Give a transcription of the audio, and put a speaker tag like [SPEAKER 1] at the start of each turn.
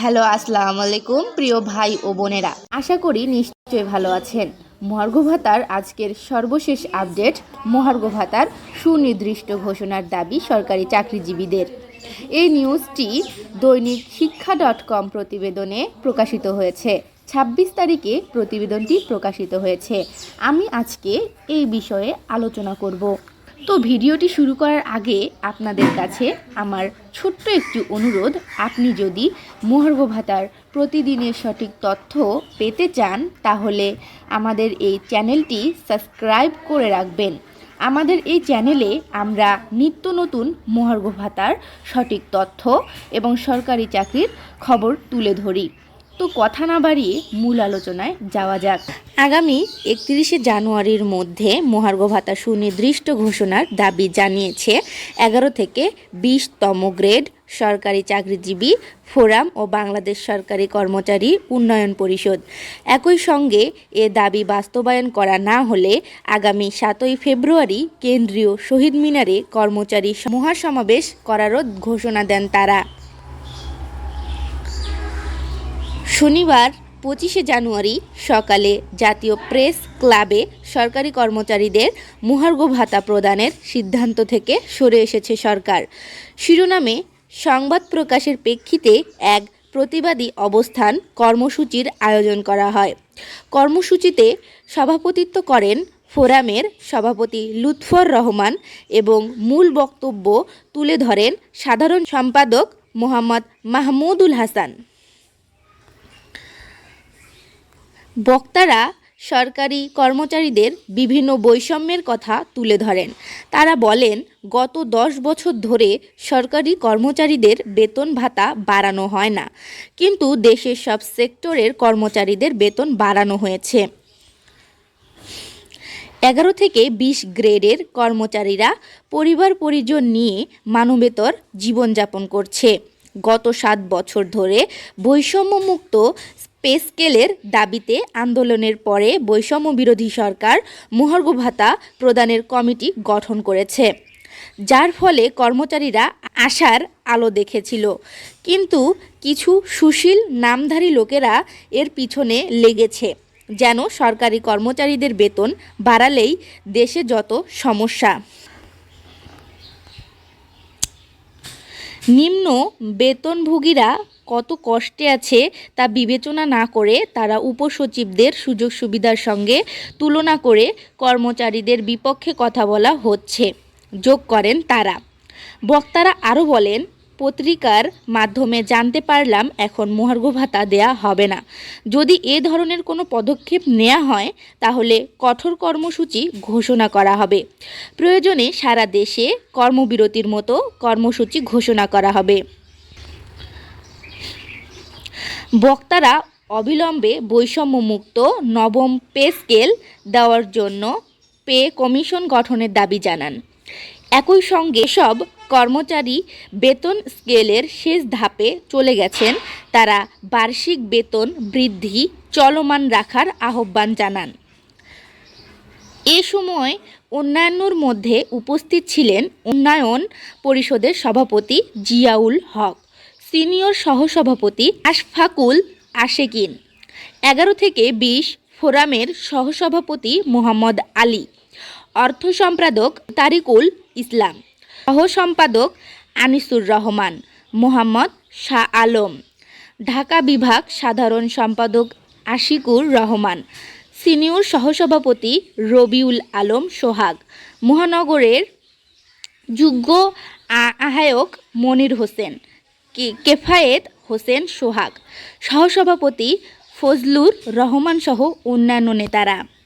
[SPEAKER 1] Hello, আসসালামু আলাইকুম প্রিয় ভাই ও বোনেরা, আশা করি নিশ্চয়ই ভালো আছেন। মহার্ঘ ভাতার আজকের সর্বশেষ আপডেট। মহার্ঘ ভাতার সুনির্দিষ্ট ঘোষণার দাবি সরকারি চাকরিজীবীদের। এই নিউজটি দৈনিক শিক্ষা.com প্রতিবেদনে প্রকাশিত হয়েছে। 26 তারিখে প্রতিবেদনটি প্রকাশিত হয়েছে। আমি আজকে এই বিষয়ে আলোচনা করব। তো ভিডিওটি শুরু করার আগে আপনাদের কাছে আমার ছোট্ট একটি অনুরোধ, আপনি যদি মহার্ঘ ভাতার প্রতিদিনের সঠিক তথ্য পেতে চান তাহলে আমাদের এই চ্যানেলটি সাবস্ক্রাইব করে রাখবেন। আমাদের এই চ্যানেলে আমরা নিত্য নতুন মহার্ঘ ভাতার সঠিক তথ্য এবং সরকারি চাকরির খবর তুলে ধরি। তো কথা না বাড়িয়ে মূল আলোচনায় যাওয়া যাক। আগামী 31শে জানুয়ারির মধ্যে মহার্ঘ ভাতা সুনির্দিষ্ট ঘোষণার দাবি জানিয়েছে 11 থেকে 20তম গ্রেড সরকারি চাকরিজীবী ফোরাম ও বাংলাদেশ সরকারি কর্মচারী উন্নয়ন পরিষদ। একই সঙ্গে এ দাবি বাস্তবায়ন করা না হলে আগামী 7ই ফেব্রুয়ারি কেন্দ্রীয় শহীদ মিনারে কর্মচারী মহাসমাবেশ করারও ঘোষণা দেন তারা। শনিবার 25শে জানুয়ারি সকালে জাতীয় প্রেস ক্লাবে সরকারি কর্মচারীদের মহার্ঘ ভাতা প্রদানের সিদ্ধান্ত থেকে সরে এসেছে সরকার শিরোনামে সংবাদ প্রকাশের প্রেক্ষিতে এক প্রতিবাদী অবস্থান কর্মসূচির আয়োজন করা হয়। কর্মসূচিতে সভাপতিত্ব করেন ফোরামের সভাপতি লুৎফর রহমান এবং মূল বক্তব্য তুলে ধরেন সাধারণ সম্পাদক মোহাম্মদ মাহমুদুল হাসান। বক্তারা সরকারি কর্মচারীদের বিভিন্ন বৈষম্যের কথা তুলে ধরেন। তারা বলেন, গত 10 বছর ধরে সরকারি কর্মচারীদের বেতন ভাতা বাড়ানো হয় না, কিন্তু দেশের সব সেক্টরের কর্মচারীদের বেতন বাড়ানো হয়েছে। 11 থেকে 20 গ্রেডের কর্মচারীরা পরিবার পরিজন নিয়ে মানবেতর জীবনযাপন করছে। গত 7 বছর ধরে বৈষম্যমুক্ত পে স্কেলের দাবিতে আন্দোলনের পরে বৈষম্য বিরোধী সরকার মহার্ঘ ভাতা প্রদানের কমিটি গঠন করেছে, যার ফলে কর্মচারীরা আশার আলো দেখেছিল। কিন্তু কিছু সুশীল নামধারী লোকেরা এর পিছনে লেগেছে, যেন সরকারি কর্মচারীদের বেতন বাড়ালেই দেশে যত সমস্যা। নিম্ন বেতনভোগীরা কত কষ্টে আছে তা বিবেচনা না করে তারা উপসচিবদের সুযোগ সুবিধার সঙ্গে তুলনা করে কর্মচারীদের বিপক্ষে কথা বলা হচ্ছে, যোগ করেন তারা। বক্তারা আরও বলেন, পত্রিকার মাধ্যমে জানতে পারলাম এখন মহার্ঘ ভাতা দেয়া হবে না। যদি এ ধরনের কোনো পদক্ষেপ নেওয়া হয় তাহলে কঠোর কর্মসূচি ঘোষণা করা হবে। প্রয়োজনে সারা দেশে কর্মবিরতির মতো কর্মসূচি ঘোষণা করা হবে। বক্তারা অবিলম্বে বৈষম্যমুক্ত নবম পে স্কেল দেওয়ার জন্য পে কমিশন গঠনের দাবি জানান। একই সঙ্গে সব কর্মচারী বেতন স্কেলের শেষ ধাপে চলে গেছেন তারা বার্ষিক বেতন বৃদ্ধি চলমান রাখার আহ্বান জানান। এ সময় অন্যান্যর মধ্যে উপস্থিত ছিলেন উন্নয়ন পরিষদের সভাপতি জিয়াউল হক, সিনিয়র সহসভাপতি আশফাকুল আশেকিন, 11 থেকে 20 ফোরামের সহসভাপতি মোহাম্মদ আলী, অর্থ সম্পাদক তারিকুল ইসলাম, সহসম্পাদক আনিসুর রহমান, মোহাম্মদ শাহ আলম, ঢাকা বিভাগ সাধারণ সম্পাদক আশিকুর রহমান, সিনিয়র সহসভাপতি রবিউল আলম সোহাগ, মহানগরের যুগ্ম আহ্বায়ক মনির হোসেন, কেফায়েত হোসেন সোহাগ, সহসভাপতি ফজলুর রহমান সহ অন্যান্য নেতারা।